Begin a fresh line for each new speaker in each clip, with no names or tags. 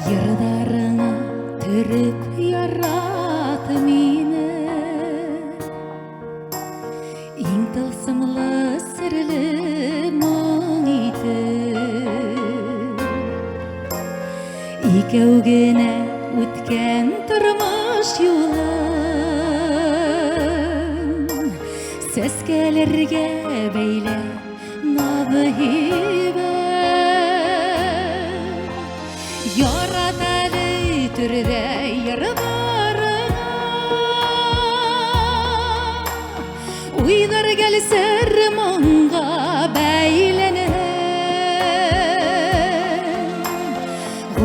Yırdarına türüp yaratı meni, İň tılsymly sirli maňydy. İkewgene ötken turmuş ýolun, seskelerge beýle nabyhibe. Yarataly türde ýarlarına, uýlar gelser maňga beýlenip.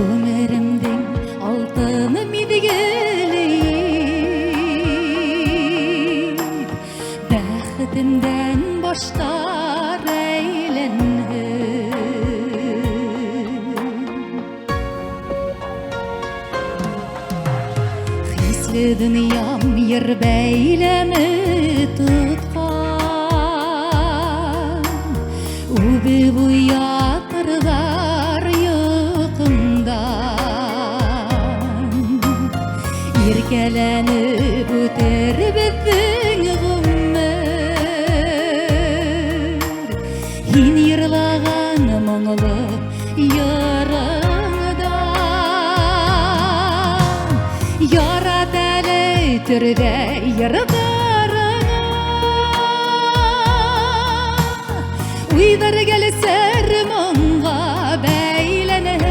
Ömerimden altını midigileyip, bäxtimden başlar eýlenip. Hisli dünyam yer beýlemi tutkan, ubi bu ýatyrlar ýokymdan. Erkelenip öter bizdiň gümür, hin ýyrlagan maňly ýarangdan. Yarataly türde ýarlarına, uýlar gelser maňga beýlenip.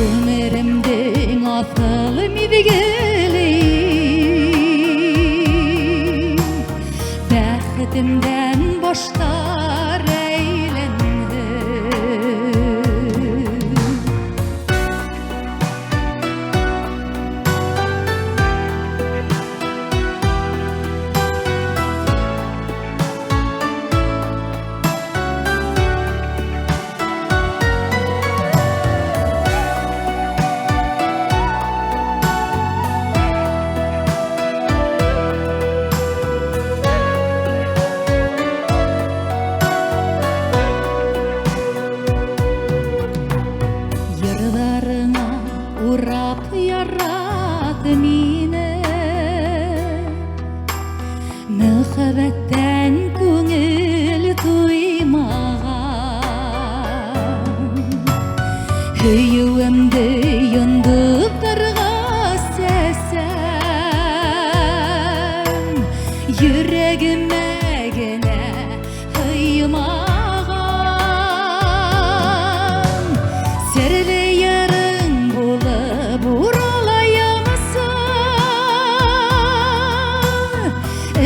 Ömerimden asıl midigileyip, bäxtimden başlar eýlenip. Yırlarına urap yaraty meni, möhebbetten köňül tuýmagan. Hüýüwimdi ýondup durgan sesem, yüregime gene hyýmagan. Serli ýaryň bolup uralayamsan,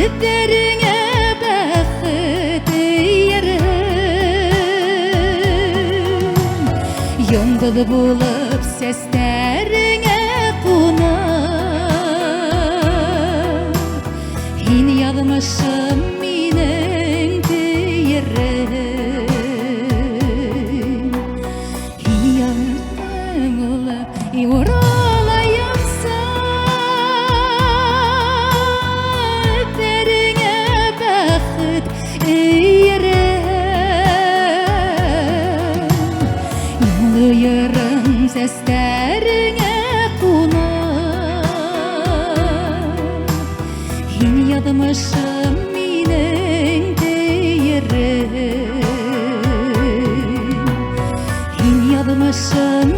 ipderiňe bäxit ýerim. Ýondup bolup sesleriňe kunup, hin ýazmyşym meniň diýerim. Hin ýaryň bolup uralayamsan, ipderiňe bäxit ýerim. Ýonly ýarym sesleriňe kunup, hin ýazmyşym meniň diýerim. Hin ýazmyşym